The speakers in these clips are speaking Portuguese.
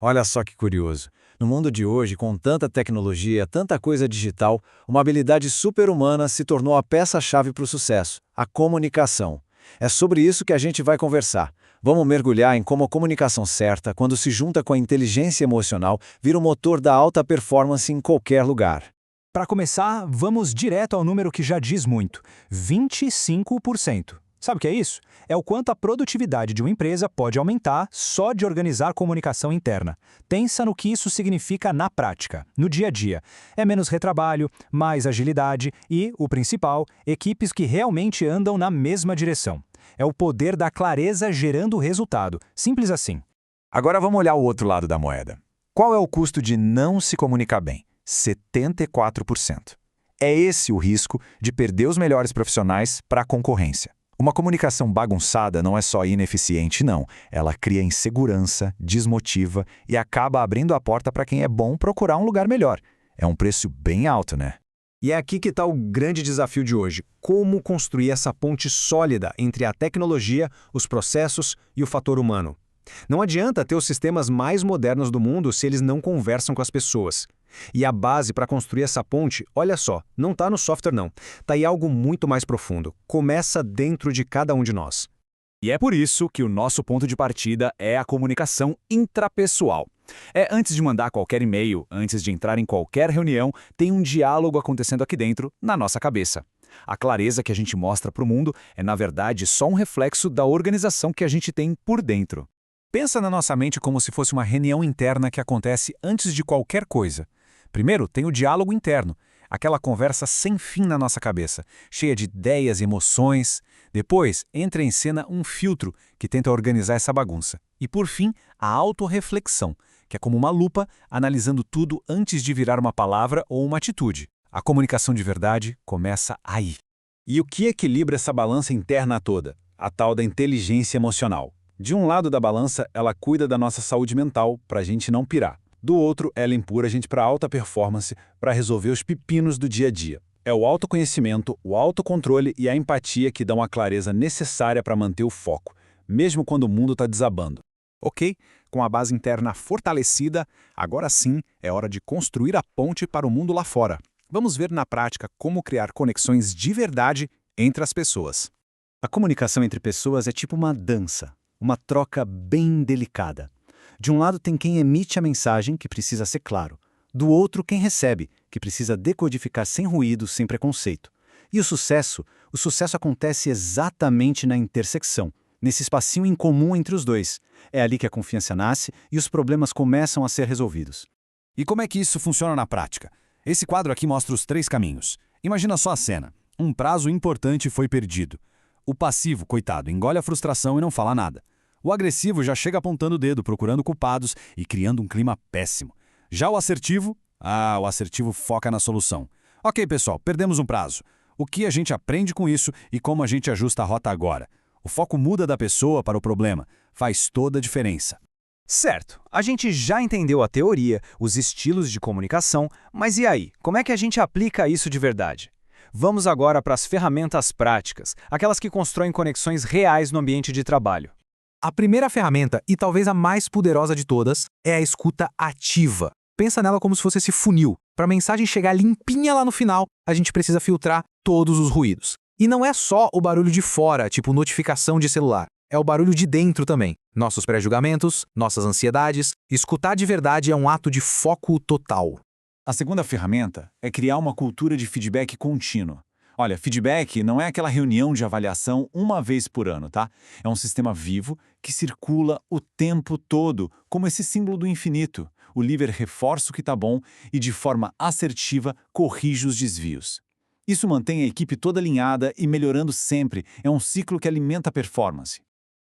Olha só que curioso. No mundo de hoje, com tanta tecnologia, tanta coisa digital, uma habilidade super-humana se tornou a peça-chave para o sucesso: a comunicação. É sobre isso que a gente vai conversar. Vamos mergulhar em como a comunicação certa, quando se junta com a inteligência emocional, vira o motor da alta performance em qualquer lugar. Para começar, vamos direto ao número que já diz muito: 25%. Sabe o que é isso? É o quanto a produtividade de uma empresa pode aumentar só de organizar comunicação interna. Pensa no que isso significa na prática, no dia a dia. É menos retrabalho, mais agilidade e, o principal, equipes que realmente andam na mesma direção. É o poder da clareza gerando resultado. Simples assim. Agora vamos olhar o outro lado da moeda. Qual é o custo de não se comunicar bem? 74%. É esse o risco de perder os melhores profissionais para a concorrência. Uma comunicação bagunçada não é só ineficiente, não. Ela cria insegurança, desmotiva e acaba abrindo a porta para quem é bom procurar um lugar melhor. É um preço bem alto, né? E é aqui que está o grande desafio de hoje: como construir essa ponte sólida entre a tecnologia, os processos e o fator humano. Não adianta ter os sistemas mais modernos do mundo se eles não conversam com as pessoas. E a base para construir essa ponte, olha só, não está no software não, está em algo muito mais profundo. Começa dentro de cada um de nós. E é por isso que o nosso ponto de partida é a comunicação intrapessoal. É antes de mandar qualquer e-mail, antes de entrar em qualquer reunião, tem um diálogo acontecendo aqui dentro, na nossa cabeça. A clareza que a gente mostra para o mundo é, na verdade, só um reflexo da organização que a gente tem por dentro. Pensa na nossa mente como se fosse uma reunião interna que acontece antes de qualquer coisa. Primeiro, tem o diálogo interno, aquela conversa sem fim na nossa cabeça, cheia de ideias e emoções. Depois, entra em cena um filtro que tenta organizar essa bagunça. E, por fim, a autorreflexão, que é como uma lupa analisando tudo antes de virar uma palavra ou uma atitude. A comunicação de verdade começa aí. E o que equilibra essa balança interna toda? A tal da inteligência emocional. De um lado da balança, ela cuida da nossa saúde mental, para a gente não pirar. Do outro, ela empurra a gente para alta performance, para resolver os pepinos do dia a dia. É o autoconhecimento, o autocontrole e a empatia que dão a clareza necessária para manter o foco, mesmo quando o mundo está desabando. Ok, com a base interna fortalecida, agora sim é hora de construir a ponte para o mundo lá fora. Vamos ver na prática como criar conexões de verdade entre as pessoas. A comunicação entre pessoas é tipo uma dança, uma troca bem delicada. De um lado tem quem emite a mensagem, que precisa ser claro. Do outro, quem recebe, que precisa decodificar sem ruído, sem preconceito. E o sucesso acontece exatamente na intersecção, nesse espacinho em comum entre os dois. É ali que a confiança nasce e os problemas começam a ser resolvidos. E como é que isso funciona na prática? Esse quadro aqui mostra os 3 caminhos. Imagina só a cena. Um prazo importante foi perdido. O passivo, coitado, engole a frustração e não fala nada. O agressivo já chega apontando o dedo, procurando culpados e criando um clima péssimo. Já o assertivo foca na solução. Ok, pessoal, perdemos um prazo. O que a gente aprende com isso e como a gente ajusta a rota agora? O foco muda da pessoa para o problema. Faz toda a diferença. Certo, a gente já entendeu a teoria, os estilos de comunicação, mas e aí? Como é que a gente aplica isso de verdade? Vamos agora para as ferramentas práticas, aquelas que constroem conexões reais no ambiente de trabalho. A primeira ferramenta, e talvez a mais poderosa de todas, é a escuta ativa. Pensa nela como se fosse esse funil. Para a mensagem chegar limpinha lá no final, a gente precisa filtrar todos os ruídos. E não é só o barulho de fora, tipo notificação de celular. É o barulho de dentro também. Nossos pré-julgamentos, nossas ansiedades. Escutar de verdade é um ato de foco total. A segunda ferramenta é criar uma cultura de feedback contínuo. Olha, feedback não é aquela reunião de avaliação uma vez por ano, tá? É um sistema vivo que circula o tempo todo, como esse símbolo do infinito. O líder reforça o que está bom e, de forma assertiva, corrige os desvios. Isso mantém a equipe toda alinhada e melhorando sempre. É um ciclo que alimenta a performance.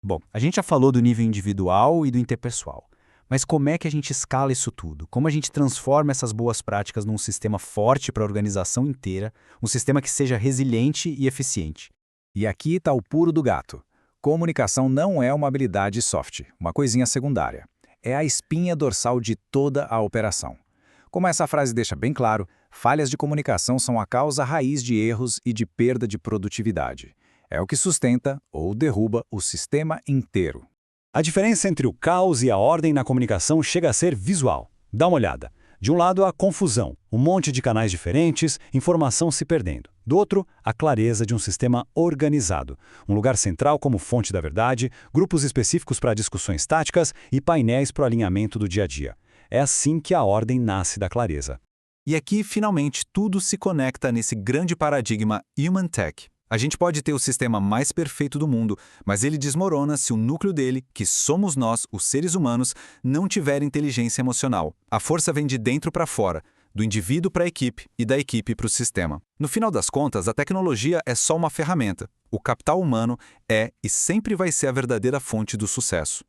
Bom, a gente já falou do nível individual e do interpessoal. Mas como é que a gente escala isso tudo? Como a gente transforma essas boas práticas num sistema forte para a organização inteira, um sistema que seja resiliente e eficiente? E aqui está o pulo do gato. Comunicação não é uma habilidade soft, uma coisinha secundária. É a espinha dorsal de toda a operação. Como essa frase deixa bem claro, falhas de comunicação são a causa raiz de erros e de perda de produtividade. É o que sustenta ou derruba o sistema inteiro. A diferença entre o caos e a ordem na comunicação chega a ser visual. Dá uma olhada. De um lado, a confusão, um monte de canais diferentes, informação se perdendo. Do outro, a clareza de um sistema organizado. Um lugar central como fonte da verdade, grupos específicos para discussões táticas e painéis para o alinhamento do dia a dia. É assim que a ordem nasce da clareza. E aqui, finalmente, tudo se conecta nesse grande paradigma Human Tech. A gente pode ter o sistema mais perfeito do mundo, mas ele desmorona se o núcleo dele, que somos nós, os seres humanos, não tiver inteligência emocional. A força vem de dentro para fora, do indivíduo para a equipe e da equipe para o sistema. No final das contas, a tecnologia é só uma ferramenta. O capital humano é e sempre vai ser a verdadeira fonte do sucesso.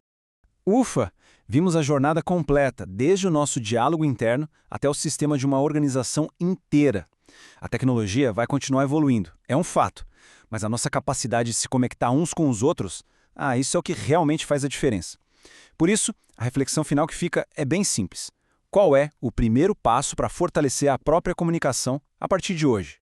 Ufa! Vimos a jornada completa, desde o nosso diálogo interno até o sistema de uma organização inteira. A tecnologia vai continuar evoluindo, é um fato. Mas a nossa capacidade de se conectar uns com os outros, isso é o que realmente faz a diferença. Por isso, a reflexão final que fica é bem simples. Qual é o primeiro passo para fortalecer a própria comunicação a partir de hoje?